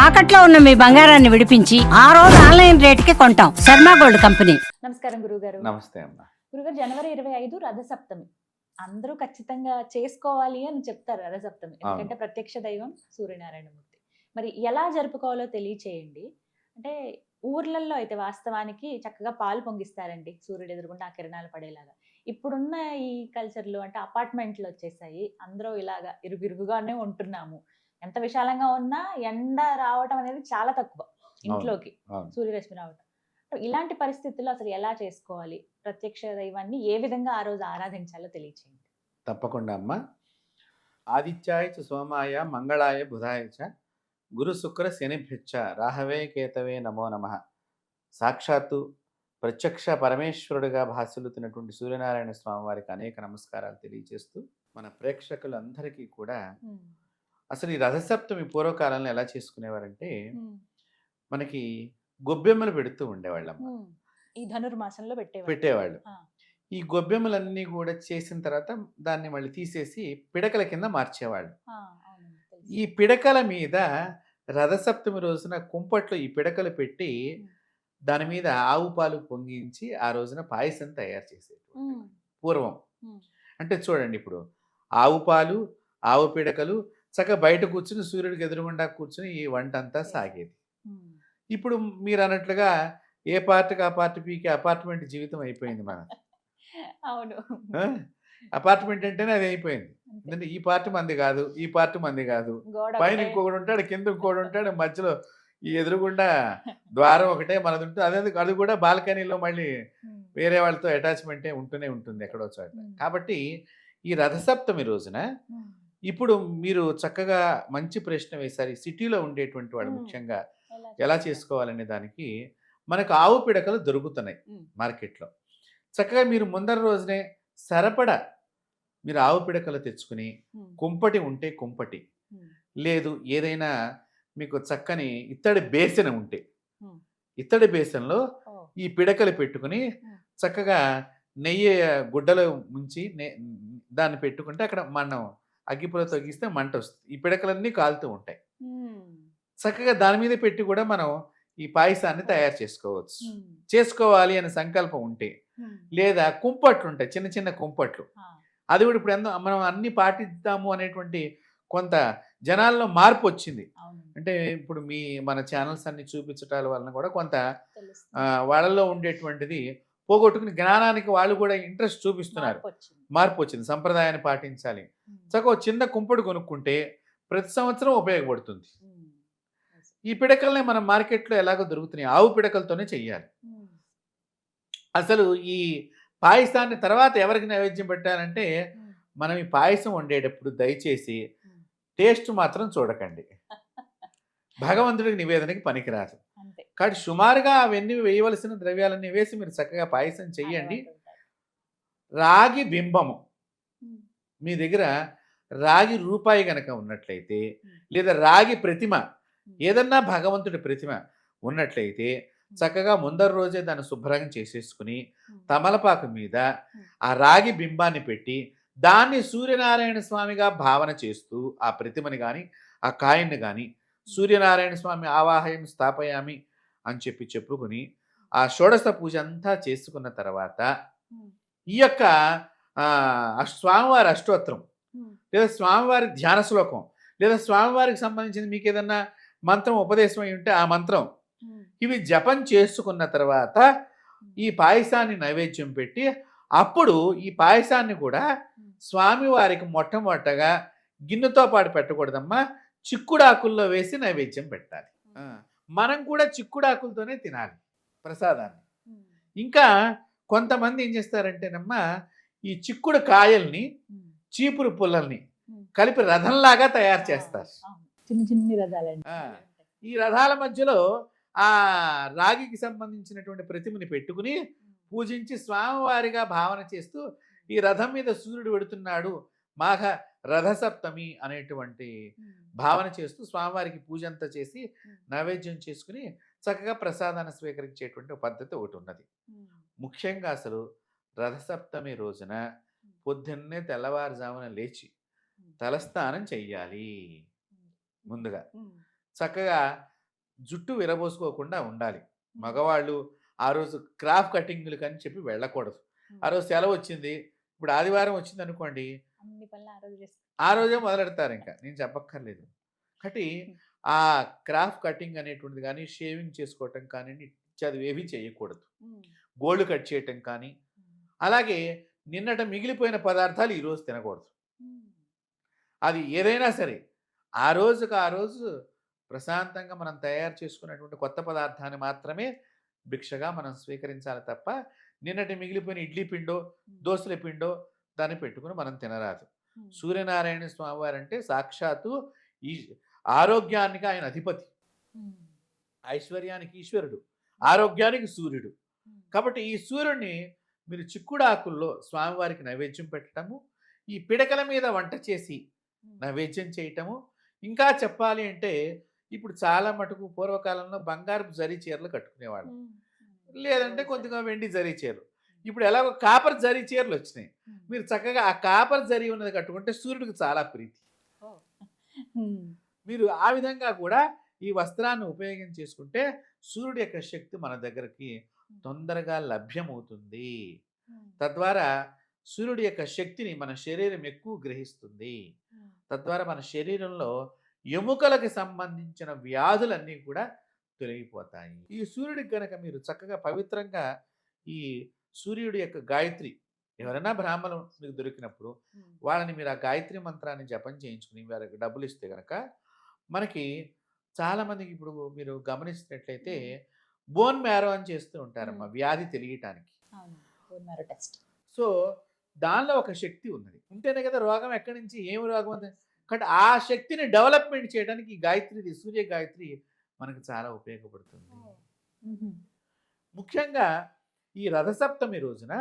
తాకట్లో ఉన్న మీ బంగారాన్ని విడిపించి ఆ రోజు ఆన్లైన్ రేటుకి కొంటాం. Sharma gold company. నమస్కారం గురుగారు. నమస్తే అమ్మ. గురుగారు, జనవరి 25 రథసప్తమి. అందరూ ఖచ్చితంగా చేసుకోవాలి అని చెప్తారు రథసప్తమి. ఎందుకంటే ప్రత్యక్ష దైవం సూర్యనారాయణమూర్తి. మరి ఎలా జరుపుకోవాలో తెలియచేయండి. అంటే ఊర్లలో అయితే వాస్తవానికి చక్కగా పాలు పొంగిస్తారండి సూర్యుడు ఎదురుగుండా ఆ కిరణాలు పడేలాగా. ఇప్పుడున్న ఈ కల్చర్లు అంటే అపార్ట్మెంట్లు వచ్చేసాయి. అందరూ ఇలాగా ఇరుగుగానే ఉంటున్నాము. ఎంత విశాలంగా ఉన్నా ఎండ రావటం అనేది చాలా తక్కువ ఇంట్లోకి, సూర్యరశ్మి రావటం. ఇలాంటి పరిస్థితుల్లో అసలు ఎలా చేసుకోవాలి? ప్రత్యక్ష దైవాన్ని ఏ విధంగా ఆ రోజు ఆరాధించాలో తెలియచేయండి. తప్పకుండా అమ్మ. ఆదిత్యాయ చ సోమాయ మంగళాయ బుధాయ చ గురు శుక్ర శనిభ్యచ్చ రాహవే కేతవే నమో నమః. సాక్షాత్తు ప్రత్యక్ష పరమేశ్వరుడిగా భాసిల్లుతున్నటువంటి సూర్యనారాయణ స్వామి వారికి అనేక నమస్కారాలు తెలియజేస్తూ మన ప్రేక్షకులందరికీ కూడా అసలు ఈ రథసప్తమి పూర్వకాలంలో ఎలా చేసుకునేవారంటే మనకి గొబ్బెమ్మలు పెడుతూ ఉండేవాళ్ళమ్మ. ఈ ధనుర్మాసంలో పెట్టేవాళ్ళు. ఈ గొబ్బెమ్మలన్నీ కూడా చేసిన తర్వాత దాన్ని మళ్ళీ తీసేసి పిడకల కింద మార్చేవాళ్ళు. ఈ పిడకల మీద రథసప్తమి రోజున కుంపట్లో ఈ పిడకలు పెట్టి దాని మీద ఆవు పాలు పొంగించి ఆ రోజున పాయసం తయారు చేసేది పూర్వం. అంటే చూడండి, ఇప్పుడు ఆవు పాలు, ఆవు పిడకలు చక్కగా బయట కూర్చుని సూర్యుడికి ఎదురుగుండా కూర్చుని ఈ వంట అంతా సాగేది. ఇప్పుడు మీరు అన్నట్లుగా ఏ పార్టీకి ఆ పార్టీ పీకి అపార్ట్మెంట్ జీవితం అయిపోయింది మన. అవును, అపార్ట్మెంట్ అంటేనే అది అయిపోయింది. ఎందుకంటే ఈ పార్టీ మంది కాదు, ఈ పార్టీ మంది కాదు, పైన ఇంకొకటి ఉంటాడు, కింద ఇంకోటి ఉంటాడు, మధ్యలో ఈ ఎదురుగుండా ద్వారం ఒకటే మనది ఉంటుంది. అది కూడా బాల్కనీలో మళ్ళీ వేరే వాళ్ళతో అటాచ్మెంటే ఉంటూనే ఉంటుంది ఎక్కడో చోట. కాబట్టి ఈ రథసప్తమి రోజున ఇప్పుడు మీరు చక్కగా మంచి ప్రశ్న వేశారు. ఈ సిటీలో ఉండేటువంటి వాడు ముఖ్యంగా ఎలా చేసుకోవాలనే దానికి మనకు ఆవు పిడకలు దొరుకుతున్నాయి మార్కెట్లో. చక్కగా మీరు ముందర రోజునే సరపడ మీరు ఆవు పిడకలు తెచ్చుకుని, కుంపటి ఉంటే కుంపటి, లేదు ఏదైనా మీకు చక్కని ఇత్తడి బేసన ఉంటే ఇత్తడి బేసన్లో ఈ పిడకలు పెట్టుకుని చక్కగా నెయ్యి గుడ్డలో ముంచి దాన్ని పెట్టుకుంటే అక్కడ మనం అగ్గిపుల్ల తొగిస్తే మంట వస్తుంది. ఈ పిడకలన్నీ కాలుతూ ఉంటాయి. చక్కగా దాని మీద పెట్టి కూడా మనం ఈ పాయసాన్ని తయారు చేసుకోవచ్చు. చేసుకోవాలి అనే సంకల్పం ఉంటే, లేదా కుంపట్లు ఉంటాయి, చిన్న చిన్న కుంపట్లు. అది కూడా ఇప్పుడు మనం అన్ని పాటిద్దాము అనేటువంటి కొంత జనాల్లో మార్పు వచ్చింది. అంటే ఇప్పుడు మన ఛానల్స్ అన్ని చూపించటాల వలన కూడా కొంత వాళ్ళలో ఉండేటువంటిది పోగొట్టుకుని జ్ఞానానికి వాళ్ళు కూడా ఇంట్రెస్ట్ చూపిస్తున్నారు. మార్పు వచ్చింది. సంప్రదాయాన్ని పాటించాలి. చక్కగా చిన్న కుంపడు కొనుక్కుంటే ప్రతి సంవత్సరం ఉపయోగపడుతుంది. ఈ పిడకల్ని మనం మార్కెట్లో ఎలాగో దొరుకుతున్నాయి, ఆవు పిడకలతోనే చెయ్యాలి. అసలు ఈ పాయసాన్ని తర్వాత ఎవరికి నైవేద్యం పెట్టాలంటే, మనం ఈ పాయసం వండేటప్పుడు దయచేసి టేస్ట్ మాత్రం చూడకండి. భగవంతుడికి నివేదనకి పనికిరాదు. కాబట్టి సుమారుగా అవన్నీ వేయవలసిన ద్రవ్యాలన్నీ వేసి మీరు చక్కగా పాయసం చెయ్యండి. రాగి బింబము మీ దగ్గర రాగి రూపాయి గనక ఉన్నట్లయితే, లేదా రాగి ప్రతిమ ఏదన్నా భగవంతుడి ప్రతిమ ఉన్నట్లయితే చక్కగా ముందర రోజే దాన్ని శుభ్రంగా చేసేసుకుని తమలపాకు మీద ఆ రాగి బింబాన్ని పెట్టి దాన్ని సూర్యనారాయణ స్వామిగా భావన చేస్తూ ఆ ప్రతిమని కానీ ఆ కాయన్ని కానీ సూర్యనారాయణ స్వామి ఆవాహయం స్థాపయామి అని చెప్పుకుని ఆ షోడశ పూజ అంతా చేసుకున్న తర్వాత ఈ యొక్క స్వామివారి అష్టోత్తరం, లేదా స్వామివారి ధ్యాన శ్లోకం, లేదా స్వామివారికి సంబంధించిన మీకు ఏదన్నా మంత్రం ఉపదేశం అయి ఉంటే ఆ మంత్రం, ఇవి జపం చేసుకున్న తర్వాత ఈ పాయసాన్ని నైవేద్యం పెట్టి, అప్పుడు ఈ పాయసాన్ని కూడా స్వామివారికి మొట్టమొదటగా గిన్నెతో పాటు పెట్టకూడదమ్మా, చిక్కుడాకుల్లో వేసి నైవేద్యం పెట్టాలి. మనం కూడా చిక్కుడాకులతోనే తినాలి ప్రసాదాన్ని. ఇంకా కొంతమంది ఏం చేస్తారంటేనమ్మా, ఈ చిక్కుడు కాయల్ని చీపురు పుల్లల్ని కలిపి రథంలాగా తయారు చేస్తారు. చిన్న చిన్న రథాలండి. ఈ రథాల మధ్యలో ఆ రాగికి సంబంధించినటువంటి ప్రతిమని పెట్టుకుని పూజించి స్వామివారిగా భావన చేస్తూ ఈ రథం మీద సూర్యుడు పెడుతున్నాడు, మాఘ రథసప్తమి అనేటువంటి భావన చేస్తూ స్వామివారికి పూజ అంతా చేసి నైవేద్యం చేసుకుని చక్కగా ప్రసాదాన్ని స్వీకరించేటువంటి పద్ధతి ఒకటి ఉన్నది. ముఖ్యంగా అసలు రథసప్తమి రోజున పొద్దున్నే తెల్లవారుజామున లేచి తలస్నానం చెయ్యాలి. ముందుగా చక్కగా జుట్టు విరబోసుకోకుండా ఉండాలి. మగవాళ్ళు ఆ రోజు క్రాఫ్ కటింగ్‌లు అని చెప్పి వెళ్ళకూడదు. ఆ రోజు సెలవు వచ్చింది. ఇప్పుడు ఆదివారం వచ్చిందనుకోండి, అన్ని పనులు ఆ రోజు చేస్తారు. ఆ రోజే మొదలెడతారింక. నేను చెప్పక్కర్లేదు. కాబట్టి ఆ క్రాఫ్ కటింగ్ అనేటువంటిది గానీ, షేవింగ్ చేసుకోవటం కానియండి, ఇత్యాదివేవీ చేయకూడదు. గోళ్ళు కట్ చేయటం కానీ, అలాగే నిన్నట మిగిలిపోయిన పదార్థాలు ఈరోజు తినకూడదు. అది ఏదైనా సరే, ఆ రోజుకి ఆ రోజు ప్రశాంతంగా మనం తయారు చేసుకున్నటువంటి కొత్త పదార్థాన్ని మాత్రమే భిక్షగా మనం స్వీకరించాలి తప్ప, నిన్నటి మిగిలిపోయిన ఇడ్లీ పిండో, దోసల పిండో దాన్ని పెట్టుకొని మనం తినరాదు. సూర్యనారాయణ స్వామివారంటే సాక్షాత్తు ఈ ఆరోగ్యానికి ఆయన అధిపతి, ఐశ్వర్యానికి ఈశ్వరుడు, ఆరోగ్యానికి సూర్యుడు. కాబట్టి ఈ సూర్యుడిని మీరు చిక్కుడాకుల్లో స్వామివారికి నైవేద్యం పెట్టడము, ఈ పిడకల మీద వంట చేసి నైవేద్యం చేయటము, ఇంకా చెప్పాలి అంటే ఇప్పుడు చాలా మటుకు పూర్వకాలంలో బంగారపు జరీ చీరలు కట్టుకునేవాళ్ళు, లేదంటే కొద్దిగా వెండి జరీ చీరలు. ఇప్పుడు ఎలాగో కాపర్ జరీ చీరలు వచ్చినాయి. మీరు చక్కగా ఆ కాపర్ జరీ ఉన్నది కట్టుకుంటే సూర్యుడికి చాలా ప్రీతి. మీరు ఆ విధంగా కూడా ఈ వస్త్రాన్ని ఉపయోగం చేసుకుంటే సూర్యుడి యొక్క శక్తి మన దగ్గరికి తొందరగా లభ్యమవుతుంది. తద్వారా సూర్యుడి యొక్క శక్తిని మన శరీరం ఎక్కువ గ్రహిస్తుంది. తద్వారా మన శరీరంలో ఎముకలకు సంబంధించిన వ్యాధులన్నీ కూడా తొలగిపోతాయి. ఈ సూర్యుడికి కనుక మీరు చక్కగా పవిత్రంగా ఈ సూర్యుడి యొక్క గాయత్రి, ఎవరైనా బ్రాహ్మణులు మీకు దొరికినప్పుడు వాళ్ళని మీరు ఆ గాయత్రి మంత్రాన్ని జపం చేయించుకుని వారికి డబ్బులు ఇస్తే కనుక, మనకి చాలామందికి ఇప్పుడు మీరు గమనించినట్లయితే బోన్ మ్యారో అని చేస్తూ ఉంటారమ్మా, వ్యాధి తెలియటానికి. సో దానిలో ఒక శక్తి ఉన్నది, ఉంటేనే కదా రోగం ఎక్కడి నుంచి ఏమి రోగం ఉంది. కాబట్టి ఆ శక్తిని డెవలప్మెంట్ చేయడానికి ఈ గాయత్రి, సూర్య గాయత్రి మనకు చాలా ఉపయోగపడుతుంది. ముఖ్యంగా ఈ రథసప్తమి రోజున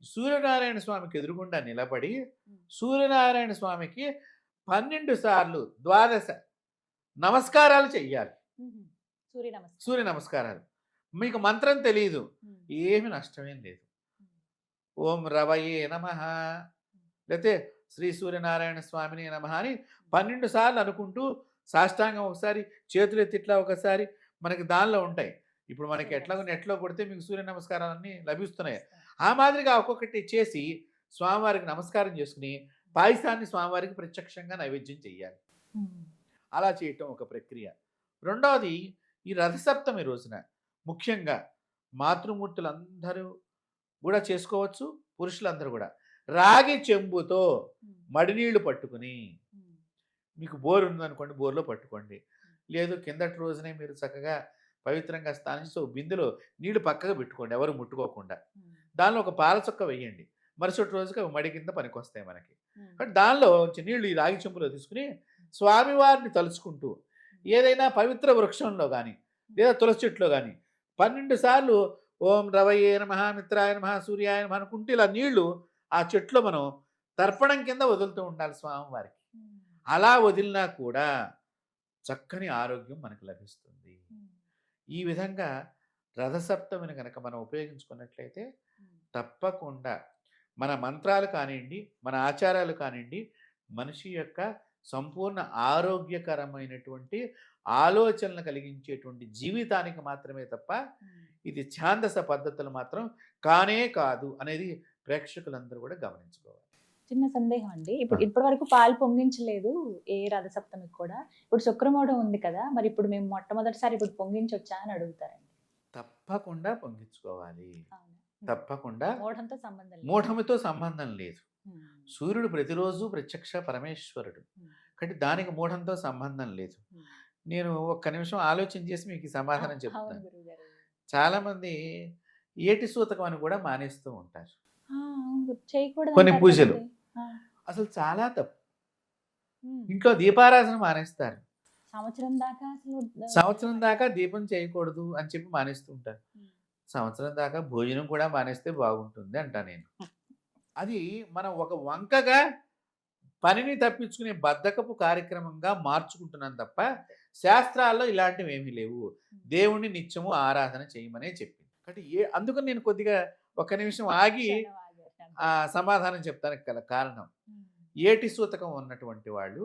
సూర్యనారాయణ స్వామికి ఎదురుగుండా నిలబడి సూర్యనారాయణ స్వామికి 12 సార్లు 12 నమస్కారాలు చెయ్యాలి. సూర్య నమస్కారాలు. మీకు మంత్రం తెలియదు, ఏమి నష్టమేం లేదు. ఓం రవయే నమః, లేకపోతే శ్రీ సూర్యనారాయణ స్వామిని నమః అని 12 సార్లు అనుకుంటూ సాష్టాంగం ఒకసారి, చేతులు ఎత్తిట్లా ఒకసారి, మనకి దానిలో ఉంటాయి. ఇప్పుడు మనకి ఎట్లాగో నెట్లో కొడితే మీకు సూర్య నమస్కారాలన్నీ లభిస్తున్నాయి. ఆ మాదిరిగా ఒక్కొక్కటి చేసి స్వామివారికి నమస్కారం చేసుకుని పాయసాన్ని స్వామివారికి ప్రత్యక్షంగా నైవేద్యం చెయ్యాలి. అలా చేయటం ఒక ప్రక్రియ. రెండవది, ఈ రథసప్తమి రోజున ముఖ్యంగా మాతృమూర్తులందరూ కూడా చేసుకోవచ్చు, పురుషులందరూ కూడా రాగి చెంబుతో మడినీళ్లు పట్టుకుని, మీకు బోరు ఉందనుకోండి బోర్లో పట్టుకోండి, లేదు కిందటి రోజునే మీరు చక్కగా పవిత్రంగా స్నానించి బిందులో నీళ్లు పక్కగా పెట్టుకోండి, ఎవరు ముట్టుకోకుండా. దానిలో ఒక పాల చుక్క వేయండి, మరుసటి రోజుకి మడి కింద పనికొస్తాయి మనకి. బట్ దానిలో నీళ్లు ఈ రాగి చెంబులో తీసుకుని స్వామివారిని తలుచుకుంటూ ఏదైనా పవిత్ర వృక్షంలో కానీ లేదా తులసి చెట్లో కానీ 12 సార్లు ఓం రవయే నమః, మిత్రాయ నమః, సూర్యాయ నమః అనుకుంటే ఇలా నీళ్లు ఆ చెట్లో మనం తర్పణం కింద వదులుతూ ఉండాలి స్వామివారికి. అలా వదిలినా కూడా చక్కని ఆరోగ్యం మనకు లభిస్తుంది. ఈ విధంగా రథసప్తమిని కనుక మనం ఉపయోగించుకున్నట్లయితే తప్పకుండా మన మంత్రాలు కానివ్వండి, మన ఆచారాలు కానివ్వండి, మనిషి యొక్క సంపూర్ణ ఆరోగ్యకరమైనటువంటి ఆలోచనలు కలిగించేటువంటి జీవితానికి మాత్రమే తప్ప ఇది ఛాందస పద్ధతులు మాత్రం కానే కాదు అనేది ప్రేక్షకులందరూ కూడా గమనించుకోవాలి. చిన్న సందేహం అండి, ఇప్పటి వరకు పాలు పొంగించలేదు ఏ రథసప్తమికి కూడా, ఇప్పుడు శుక్రమూఢం ఉంది కదా, మరి ఇప్పుడు మేము మొట్టమొదటిసారి ఇప్పుడు పొంగించొచ్చా అని అడుగుతారండి. తప్పకుండా పొంగించుకోవాలి. తప్పకుండా. మూఢంతో సంబంధం లేదు. సూర్యుడు ప్రతిరోజు ప్రత్యక్ష పరమేశ్వరుడు, కాబట్టి దానికి మూఢంతో సంబంధం లేదు. నేను ఒక్క నిమిషం ఆలోచన చేసి మీకు సమాధానం చెప్తాను. చాలా మంది ఏటి సూతకం అని కూడా మానేస్తూ ఉంటారు కొన్ని పూజలు. అసలు చాలా తప్పు. ఇంట్లో దీపారాధన మానేస్తారు, సంవత్సరం దాకా దీపం చేయకూడదు అని చెప్పి మానేస్తూ ఉంటారు. సంవత్సరం దాకా భోజనం కూడా మానేస్తే బాగుంటుంది అంటా నేను. అది మనం ఒక వంకగా పనిని తప్పించుకునే బద్ధకపు కార్యక్రమంగా మార్చుకుంటున్నాం తప్ప శాస్త్రాల్లో ఇలాంటివి ఏమీ లేవు. దేవుణ్ణి నిత్యము ఆరాధన చేయమనే చెప్పింది. కాబట్టి అందుకని నేను కొద్దిగా ఒక నిమిషం ఆగి సమాధానం చెప్తానికి గల కారణం, ఏటి సూతకం ఉన్నటువంటి వాళ్ళు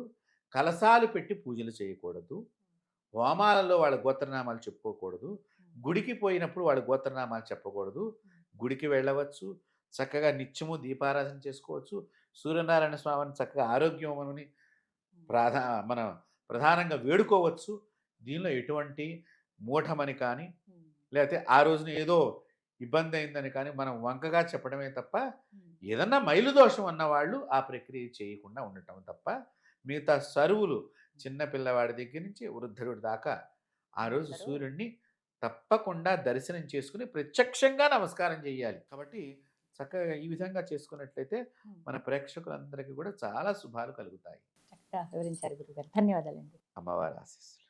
కలశాలు పెట్టి పూజలు చేయకూడదు, హోమాలలో వాళ్ళ గోత్రనామాలు చెప్పుకోకూడదు, గుడికి పోయినప్పుడు వాళ్ళ గోత్రనామాలు చెప్పకూడదు. గుడికి వెళ్ళవచ్చు, చక్కగా నిత్యము దీపారాధన చేసుకోవచ్చు, సూర్యనారాయణ స్వామిని చక్కగా ఆరోగ్యమని మనం ప్రధానంగా వేడుకోవచ్చు. దీనిలో ఎటువంటి మూఢమని కానీ లేకపోతే ఆ రోజున ఏదో ఇబ్బంది అయిందని కానీ మనం వంకగా చెప్పడమే తప్ప, ఏదన్నా మైలుదోషం అన్నవాళ్ళు ఆ ప్రక్రియ చేయకుండా ఉండటం తప్ప, మిగతా సరువులు చిన్న పిల్లవాడి దగ్గర నుంచి వృద్ధుడి దాకా ఆ రోజు సూర్యుడిని తప్పకుండా దర్శనం చేసుకుని ప్రత్యక్షంగా నమస్కారం చేయాలి. కాబట్టి చక్కగా ఈ విధంగా చేసుకున్నట్లయితే మన ప్రేక్షకులందరికీ కూడా చాలా శుభాలు కలుగుతాయి. చక్కగా వివరించారు గురుగారు. ధన్యవాదాలండి. అమ్మవారి ఆశీస్సులు.